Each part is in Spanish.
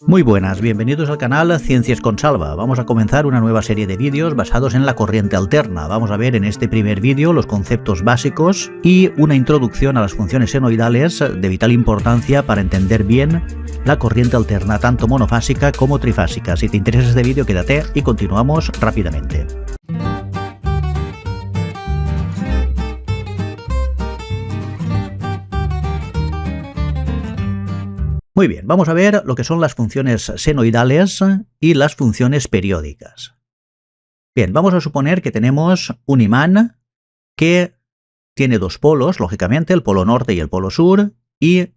Muy buenas, bienvenidos al canal Ciencias con Salva. Vamos a comenzar una nueva serie de vídeos basados en la corriente alterna. Vamos a ver en este primer vídeo los conceptos básicos y una introducción a las funciones senoidales de vital importancia para entender bien la corriente alterna, tanto monofásica como trifásica. Si te interesa este vídeo, quédate y continuamos rápidamente. Muy bien, vamos a ver lo que son las funciones senoidales y las funciones periódicas. Bien, vamos a suponer que tenemos un imán que tiene dos polos, lógicamente, el polo norte y el polo sur, y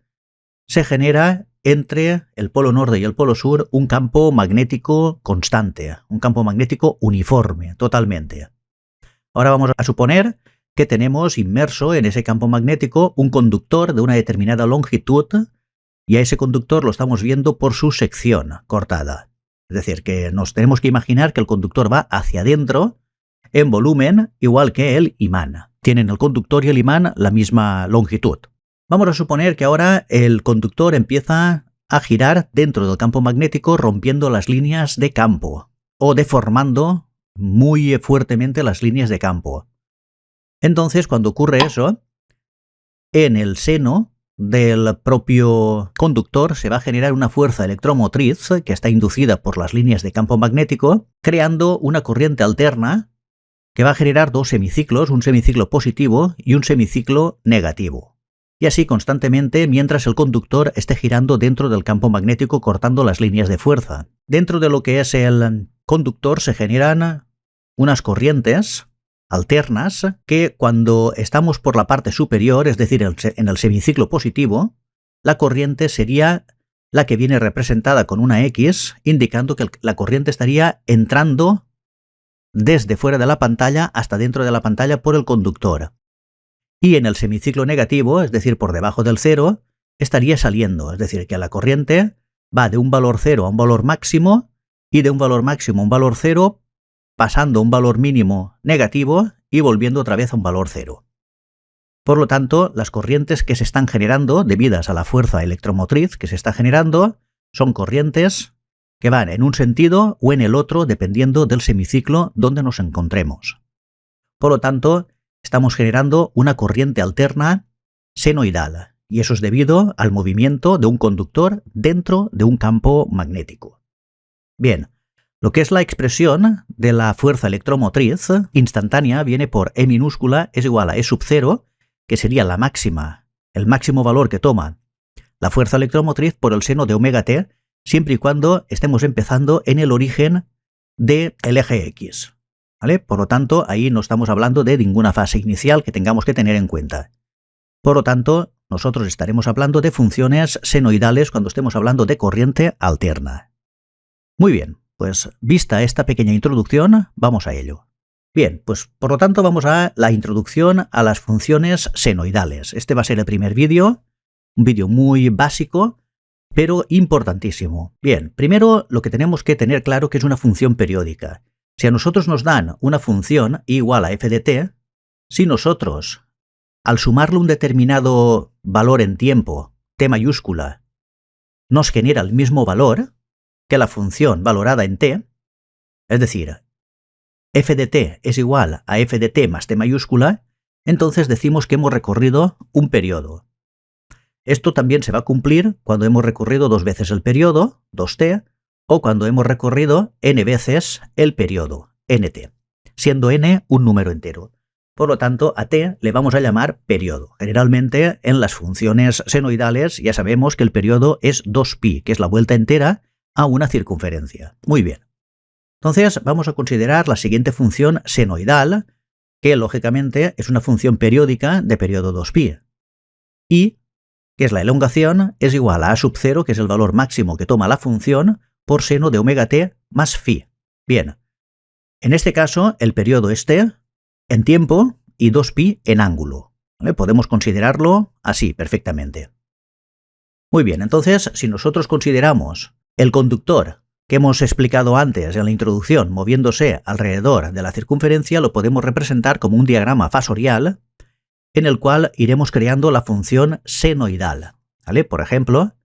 se genera entre el polo norte y el polo sur un campo magnético constante, un campo magnético uniforme, totalmente. Ahora vamos a suponer que tenemos inmerso en ese campo magnético un conductor de una determinada longitud, y a ese conductor lo estamos viendo por su sección cortada. Es decir, que nos tenemos que imaginar que el conductor va hacia adentro en volumen, igual que el imán. Tienen el conductor y el imán la misma longitud. Vamos a suponer que ahora el conductor empieza a girar dentro del campo magnético, rompiendo las líneas de campo o deformando muy fuertemente las líneas de campo. Entonces, cuando ocurre eso, en el seno del propio conductor se va a generar una fuerza electromotriz que está inducida por las líneas de campo magnético, creando una corriente alterna que va a generar dos semiciclos, un semiciclo positivo y un semiciclo negativo. Y así constantemente mientras el conductor esté girando dentro del campo magnético, cortando las líneas de fuerza. Dentro de lo que es el conductor se generan unas corrientes alternas que cuando estamos por la parte superior, es decir, en el semiciclo positivo, la corriente sería la que viene representada con una X, indicando que la corriente estaría entrando desde fuera de la pantalla hasta dentro de la pantalla por el conductor. Y en el semiciclo negativo, es decir, por debajo del cero, estaría saliendo, es decir, que la corriente va de un valor cero a un valor máximo y de un valor máximo a un valor cero, pasando a un valor mínimo negativo y volviendo otra vez a un valor cero. Por lo tanto, las corrientes que se están generando, debidas a la fuerza electromotriz que se está generando, son corrientes que van en un sentido o en el otro, dependiendo del semiciclo donde nos encontremos. Por lo tanto, estamos generando una corriente alterna senoidal, y eso es debido al movimiento de un conductor dentro de un campo magnético. Bien. Lo que es la expresión de la fuerza electromotriz instantánea viene por E minúscula es igual a E sub 0, que sería la máxima, el máximo valor que toma la fuerza electromotriz por el seno de omega t, siempre y cuando estemos empezando en el origen del eje X. ¿Vale? Por lo tanto, ahí no estamos hablando de ninguna fase inicial que tengamos que tener en cuenta. Por lo tanto, nosotros estaremos hablando de funciones senoidales cuando estemos hablando de corriente alterna. Muy bien. Pues vista esta pequeña introducción, vamos a ello. Bien, pues por lo tanto vamos a la introducción a las funciones senoidales. Este va a ser el primer vídeo, un vídeo muy básico, pero importantísimo. Bien, primero lo que tenemos que tener claro que es una función periódica. Si a nosotros nos dan una función igual a f de t, si nosotros, al sumarle un determinado valor en tiempo, t mayúscula, nos genera el mismo valor que la función valorada en t, es decir, f de t es igual a f de t más t mayúscula, entonces decimos que hemos recorrido un periodo. Esto también se va a cumplir cuando hemos recorrido dos veces el periodo, 2t, o cuando hemos recorrido n veces el periodo, nt, siendo n un número entero. Por lo tanto, a t le vamos a llamar periodo. Generalmente, en las funciones senoidales ya sabemos que el periodo es 2pi, que es la vuelta entera a una circunferencia. Muy bien. Entonces vamos a considerar la siguiente función senoidal, que lógicamente es una función periódica de periodo 2pi. Y, que es la elongación, es igual a sub 0, que es el valor máximo que toma la función, por seno de omega t más phi. Bien. En este caso, el periodo es t en tiempo y 2pi en ángulo. ¿Vale? Podemos considerarlo así perfectamente. Muy bien, entonces, si nosotros consideramos el conductor que hemos explicado antes en la introducción moviéndose alrededor de la circunferencia, lo podemos representar como un diagrama fasorial en el cual iremos creando la función senoidal. ¿Vale? Por ejemplo,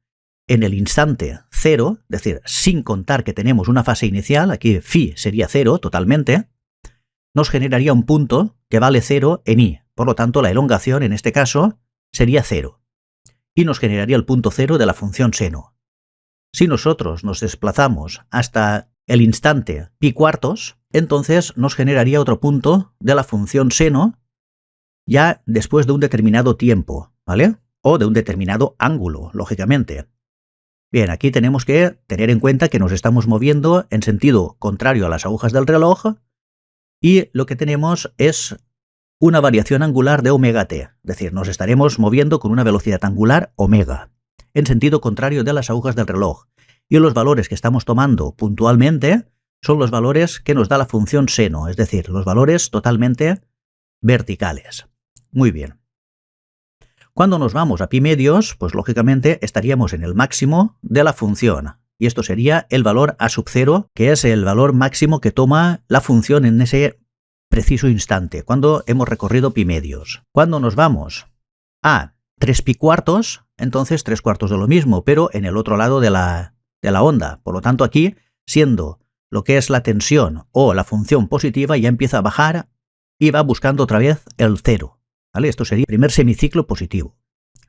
en el instante 0, es decir, sin contar que tenemos una fase inicial, aquí phi sería 0 totalmente, nos generaría un punto que vale 0 en i. Por lo tanto, la elongación en este caso sería 0. Y nos generaría el punto 0 de la función seno. Si nosotros nos desplazamos hasta el instante pi cuartos, entonces nos generaría otro punto de la función seno ya después de un determinado tiempo, ¿vale? O de un determinado ángulo, lógicamente. Bien, aquí tenemos que tener en cuenta que nos estamos moviendo en sentido contrario a las agujas del reloj y lo que tenemos es una variación angular de omega t, es decir, nos estaremos moviendo con una velocidad angular omega, en sentido contrario de las agujas del reloj. Y los valores que estamos tomando puntualmente son los valores que nos da la función seno, es decir, los valores totalmente verticales. Muy bien. Cuando nos vamos a pi medios, pues lógicamente estaríamos en el máximo de la función. Y esto sería el valor a sub 0, que es el valor máximo que toma la función en ese preciso instante, cuando hemos recorrido pi medios. Cuando nos vamos a 3 pi cuartos, entonces 3 cuartos de lo mismo, pero en el otro lado de la onda. Por lo tanto, aquí, siendo lo que es la tensión o la función positiva, ya empieza a bajar y va buscando otra vez el 0. ¿Vale? Esto sería el primer semiciclo positivo.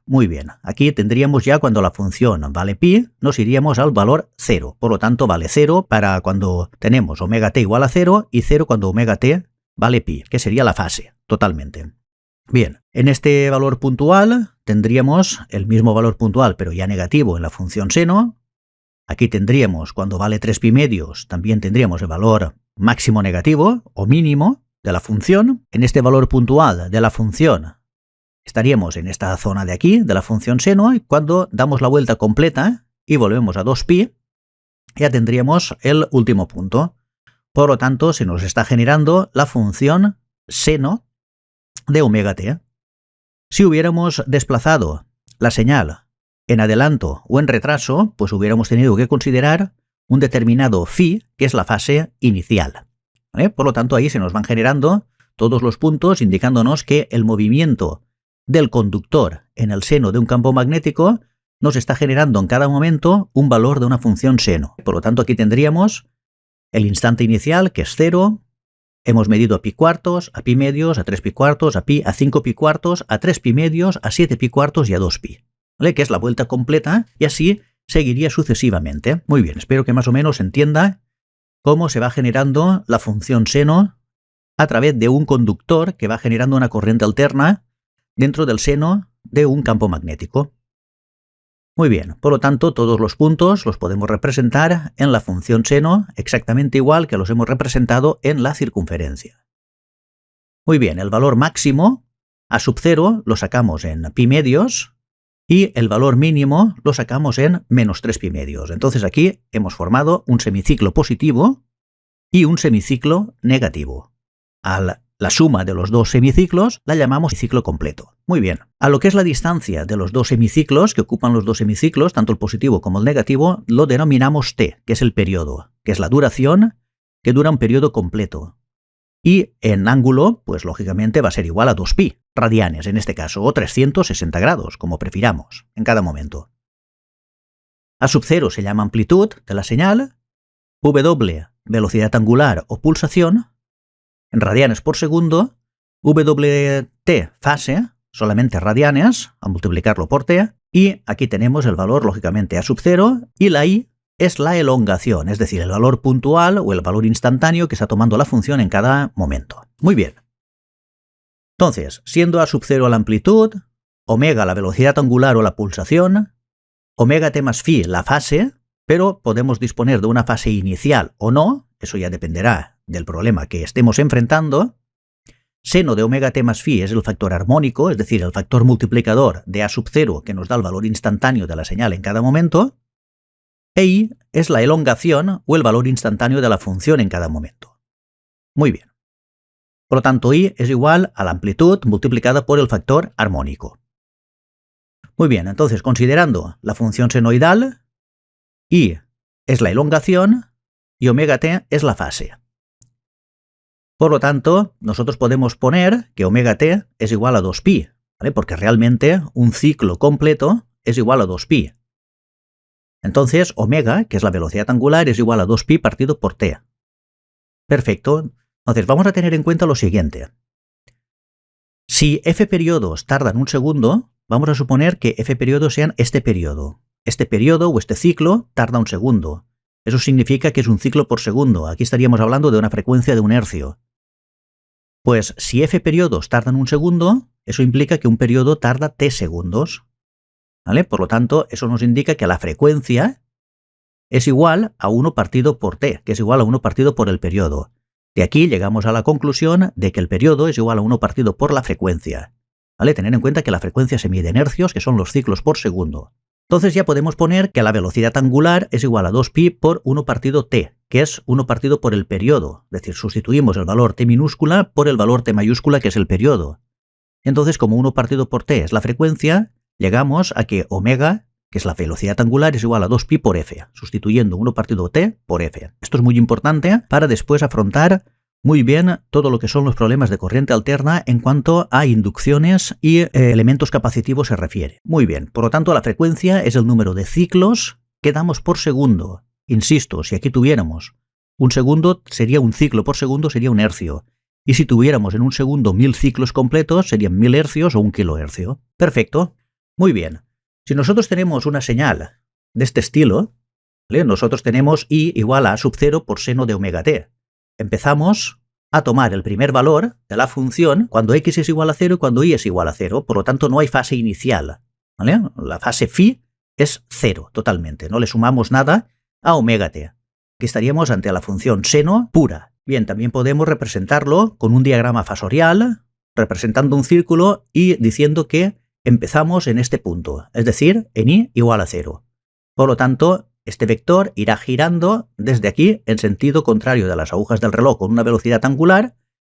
Muy bien, aquí tendríamos ya cuando la función vale pi, nos iríamos al valor 0. Por lo tanto, vale 0 para cuando tenemos omega t igual a 0 y 0 cuando omega t vale pi, que sería la fase, totalmente. Bien, en este valor puntual tendríamos el mismo valor puntual, pero ya negativo en la función seno. Aquí tendríamos, cuando vale 3 pi medios, también tendríamos el valor máximo negativo o mínimo de la función. En este valor puntual de la función estaríamos en esta zona de aquí, de la función seno, y cuando damos la vuelta completa y volvemos a 2pi, ya tendríamos el último punto. Por lo tanto, se nos está generando la función seno de omega t. Si hubiéramos desplazado la señal en adelanto o en retraso, pues hubiéramos tenido que considerar un determinado phi, que es la fase inicial. ¿Vale? Por lo tanto, ahí se nos van generando todos los puntos indicándonos que el movimiento del conductor en el seno de un campo magnético nos está generando en cada momento un valor de una función seno. Por lo tanto, aquí tendríamos el instante inicial, que es 0, hemos medido a pi cuartos, a pi medios, a 3 pi cuartos, a pi, a 5 pi cuartos, a 3 pi medios, a 7 pi cuartos y a 2 pi. ¿Vale? Que es la vuelta completa y así seguiría sucesivamente. Muy bien, espero que más o menos se entienda cómo se va generando la función seno a través de un conductor que va generando una corriente alterna dentro del seno de un campo magnético. Muy bien, por lo tanto, todos los puntos los podemos representar en la función seno exactamente igual que los hemos representado en la circunferencia. Muy bien, el valor máximo a sub 0 lo sacamos en pi medios y el valor mínimo lo sacamos en menos 3 pi medios. Entonces aquí hemos formado un semiciclo positivo y un semiciclo negativo. La suma de los dos semiciclos la llamamos ciclo completo. Muy bien. A lo que es la distancia de los dos semiciclos, que ocupan los dos semiciclos, tanto el positivo como el negativo, lo denominamos t, que es el periodo, que es la duración que dura un periodo completo. Y en ángulo, pues lógicamente va a ser igual a 2pi radianes en este caso, o 360 grados, como prefiramos, en cada momento. A sub 0 se llama amplitud de la señal, W, velocidad angular o pulsación, en radianes por segundo, WT, fase, solamente radianes, a multiplicarlo por t, y aquí tenemos el valor, lógicamente, a sub 0, y la I es la elongación, es decir, el valor puntual o el valor instantáneo que está tomando la función en cada momento. Muy bien. Entonces, siendo a sub 0 la amplitud, omega la velocidad angular o la pulsación, omega t más phi la fase, pero podemos disponer de una fase inicial o no, eso ya dependerá del problema que estemos enfrentando. Seno de omega t más phi es el factor armónico, es decir, el factor multiplicador de a sub 0 que nos da el valor instantáneo de la señal en cada momento. E I es la elongación o el valor instantáneo de la función en cada momento. Muy bien. Por lo tanto, I es igual a la amplitud multiplicada por el factor armónico. Muy bien, entonces, considerando la función senoidal, I es la elongación y omega t es la fase. Por lo tanto, nosotros podemos poner que omega t es igual a 2pi, ¿vale? Porque realmente un ciclo completo es igual a 2pi. Entonces, omega, que es la velocidad angular, es igual a 2pi partido por t. Perfecto. Entonces, vamos a tener en cuenta lo siguiente. Si f periodos tardan un segundo, vamos a suponer que f periodos sean este periodo. Este periodo o este ciclo tarda un segundo. Eso significa que es un ciclo por segundo. Aquí estaríamos hablando de una frecuencia de un hercio. Pues si f periodos tardan un segundo, eso implica que un periodo tarda t segundos. ¿Vale? Por lo tanto, eso nos indica que la frecuencia es igual a 1 partido por t, que es igual a 1 partido por el periodo. De aquí llegamos a la conclusión de que el periodo es igual a 1 partido por la frecuencia. ¿Vale? Tener en cuenta que la frecuencia se mide en hercios, que son los ciclos por segundo. Entonces ya podemos poner que la velocidad angular es igual a 2pi por 1 partido t, que es 1 partido por el periodo. Es decir, sustituimos el valor t minúscula por el valor t mayúscula, que es el periodo. Entonces, como 1 partido por t es la frecuencia, llegamos a que omega, que es la velocidad angular, es igual a 2pi por f, sustituyendo 1 partido t por f. Esto es muy importante para después afrontar muy bien todo lo que son los problemas de corriente alterna en cuanto a inducciones y elementos capacitivos se refiere. Muy bien, por lo tanto la frecuencia es el número de ciclos que damos por segundo. Insisto, si aquí tuviéramos un segundo, sería un ciclo por segundo, sería un hercio. Y si tuviéramos en un segundo 1000 ciclos completos, serían 1000 hercios o 1 kilohercio. Perfecto. Muy bien. Si nosotros tenemos una señal de este estilo, ¿vale? Nosotros tenemos i igual a sub 0 por seno de omega t. Empezamos a tomar el primer valor de la función cuando x es igual a 0 y cuando y es igual a 0. Por lo tanto, no hay fase inicial. ¿Vale? La fase phi es 0 totalmente. No le sumamos nada a omega t. Aquí estaríamos ante la función seno pura. Bien, también podemos representarlo con un diagrama fasorial, representando un círculo y diciendo que empezamos en este punto, es decir, en i igual a 0. Por lo tanto, este vector irá girando desde aquí en sentido contrario de las agujas del reloj con una velocidad angular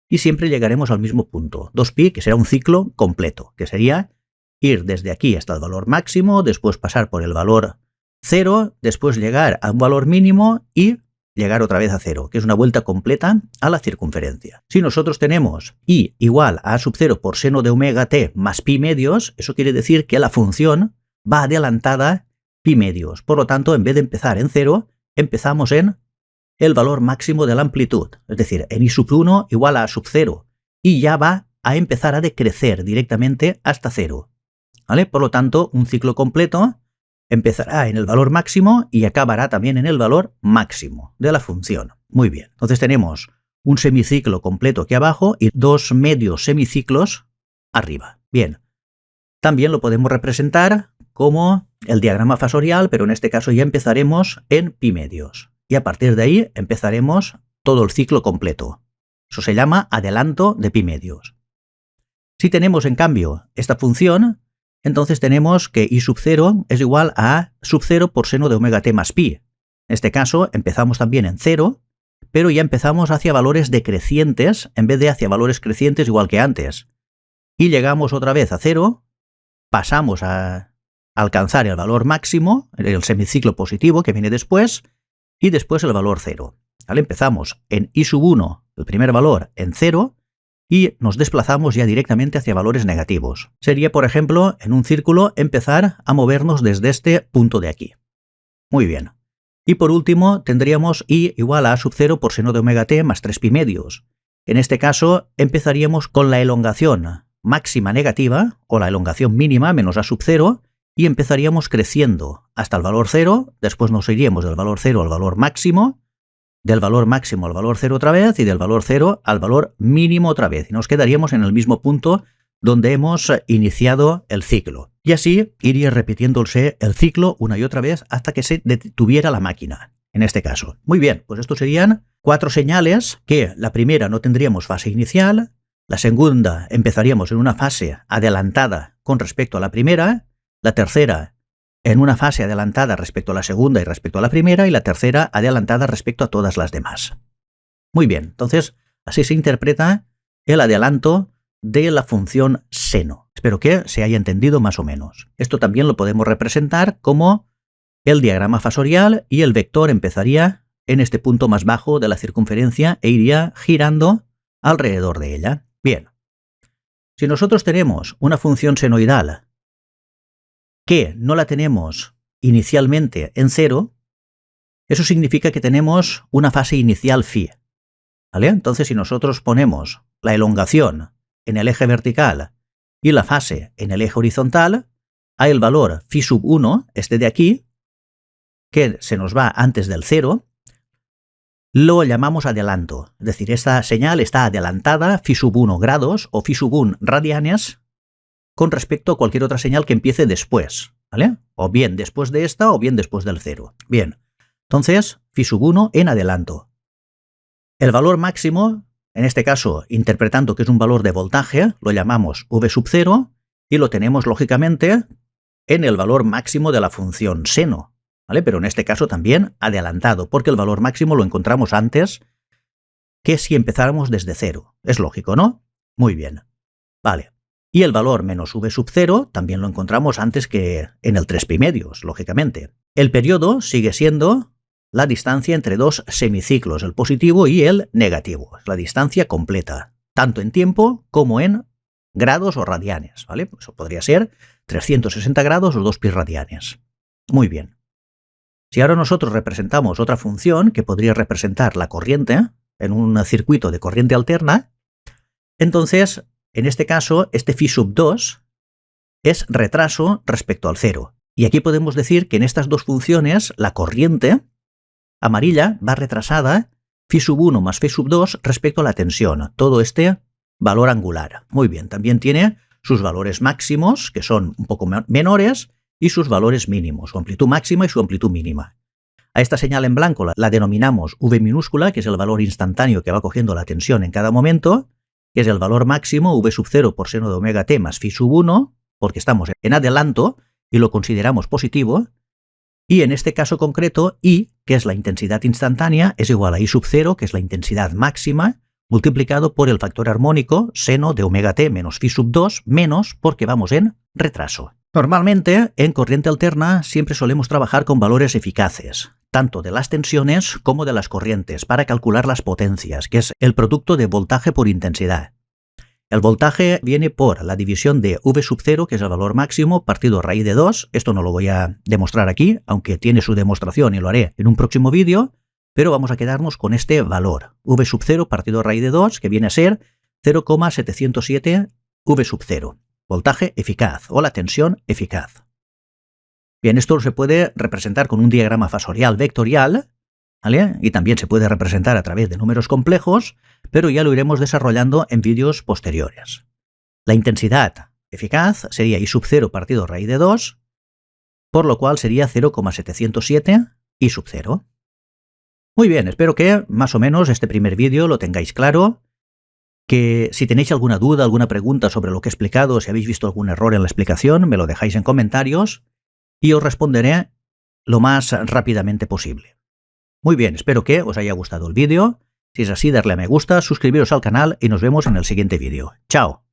y siempre llegaremos al mismo punto, 2pi, que será un ciclo completo, que sería ir desde aquí hasta el valor máximo, después pasar por el valor 0, después llegar a un valor mínimo y llegar otra vez a 0, que es una vuelta completa a la circunferencia. Si nosotros tenemos i igual a sub 0 por seno de omega t más pi medios, eso quiere decir que la función va adelantada pi medios. Por lo tanto, en vez de empezar en 0, empezamos en el valor máximo de la amplitud, es decir, en i sub 1 igual a sub 0, y ya va a empezar a decrecer directamente hasta 0. ¿Vale? Por lo tanto, un ciclo completo empezará en el valor máximo y acabará también en el valor máximo de la función. Muy bien. Entonces tenemos un semiciclo completo aquí abajo y 2 medios semiciclos arriba. Bien. También lo podemos representar como el diagrama fasorial, pero en este caso ya empezaremos en pi medios. Y a partir de ahí empezaremos todo el ciclo completo. Eso se llama adelanto de pi medios. Si tenemos en cambio esta función, entonces tenemos que i sub 0 es igual a sub 0 por seno de omega t más pi. En este caso empezamos también en 0, pero ya empezamos hacia valores decrecientes en vez de hacia valores crecientes igual que antes. Y llegamos otra vez a 0, pasamos a alcanzar el valor máximo, el semiciclo positivo que viene después, y después el valor 0. ¿Vale? Empezamos en i sub 1, el primer valor, en 0, y nos desplazamos ya directamente hacia valores negativos. Sería, por ejemplo, en un círculo empezar a movernos desde este punto de aquí. Muy bien. Y por último tendríamos i igual a a sub 0 por seno de omega t más 3 pi medios. En este caso empezaríamos con la elongación máxima negativa o la elongación mínima menos a sub 0 y empezaríamos creciendo hasta el valor 0, después nos iríamos del valor 0 al valor máximo, del valor máximo al valor 0 otra vez y del valor 0 al valor mínimo otra vez. Y nos quedaríamos en el mismo punto donde hemos iniciado el ciclo. Y así iría repitiéndose el ciclo una y otra vez hasta que se detuviera la máquina, en este caso. Muy bien, pues estos serían 4 señales que la primera no tendríamos fase inicial, la segunda empezaríamos en una fase adelantada con respecto a la primera, la tercera en una fase adelantada respecto a la segunda y respecto a la primera, y la tercera adelantada respecto a todas las demás. Muy bien, entonces así se interpreta el adelanto de la función seno. Espero que se haya entendido más o menos. Esto también lo podemos representar como el diagrama fasorial y el vector empezaría en este punto más bajo de la circunferencia e iría girando alrededor de ella. Bien, si nosotros tenemos una función senoidal que no la tenemos inicialmente en 0, eso significa que tenemos una fase inicial phi. ¿Vale? Entonces, si nosotros ponemos la elongación en el eje vertical y la fase en el eje horizontal, hay el valor phi sub 1, este de aquí, que se nos va antes del 0, lo llamamos adelanto. Es decir, esta señal está adelantada phi sub 1 grados o phi sub 1 radianes con respecto a cualquier otra señal que empiece después, ¿vale? O bien después de esta o bien después del 0. Bien, entonces phi sub 1 en adelanto. El valor máximo, en este caso interpretando que es un valor de voltaje, lo llamamos v sub 0 y lo tenemos lógicamente en el valor máximo de la función seno, ¿vale? Pero en este caso también adelantado, porque el valor máximo lo encontramos antes que si empezáramos desde 0. Es lógico, ¿no? Muy bien. Vale. Y el valor menos v sub 0 también lo encontramos antes que en el 3π, lógicamente. El periodo sigue siendo la distancia entre dos semiciclos, el positivo y el negativo. Es la distancia completa, tanto en tiempo como en grados o radianes, ¿vale? Eso podría ser 360 grados o 2π radianes. Muy bien. Si ahora nosotros representamos otra función que podría representar la corriente en un circuito de corriente alterna, entonces, en este caso, este phi sub 2 es retraso respecto al 0. Y aquí podemos decir que en estas dos funciones la corriente amarilla va retrasada phi sub 1 más phi sub 2 respecto a la tensión, todo este valor angular. Muy bien, también tiene sus valores máximos, que son un poco menores, y sus valores mínimos, su amplitud máxima y su amplitud mínima. A esta señal en blanco la denominamos V minúscula, que es el valor instantáneo que va cogiendo la tensión en cada momento, que es el valor máximo V sub 0 por seno de omega t más phi sub 1, porque estamos en adelanto y lo consideramos positivo, y en este caso concreto, I, que es la intensidad instantánea, es igual a I sub 0, que es la intensidad máxima, multiplicado por el factor armónico seno de omega t menos phi sub 2, menos porque vamos en retraso. Normalmente, en corriente alterna siempre solemos trabajar con valores eficaces, tanto de las tensiones como de las corrientes, para calcular las potencias, que es el producto de voltaje por intensidad. El voltaje viene por la división de V sub 0, que es el valor máximo, partido raíz de 2. Esto no lo voy a demostrar aquí, aunque tiene su demostración y lo haré en un próximo vídeo, pero vamos a quedarnos con este valor, V sub 0 partido raíz de 2, que viene a ser 0,707 V sub 0. Voltaje eficaz o la tensión eficaz. Bien, esto se puede representar con un diagrama fasorial vectorial, ¿vale? Y también se puede representar a través de números complejos, pero ya lo iremos desarrollando en vídeos posteriores. La intensidad eficaz sería I sub 0 partido raíz de 2, por lo cual sería 0,707 I sub 0. Muy bien, espero que más o menos este primer vídeo lo tengáis claro, que si tenéis alguna duda, alguna pregunta sobre lo que he explicado, si habéis visto algún error en la explicación, me lo dejáis en comentarios y os responderé lo más rápidamente posible. Muy bien, espero que os haya gustado el vídeo. Si es así, darle a me gusta, suscribiros al canal y nos vemos en el siguiente vídeo. ¡Chao!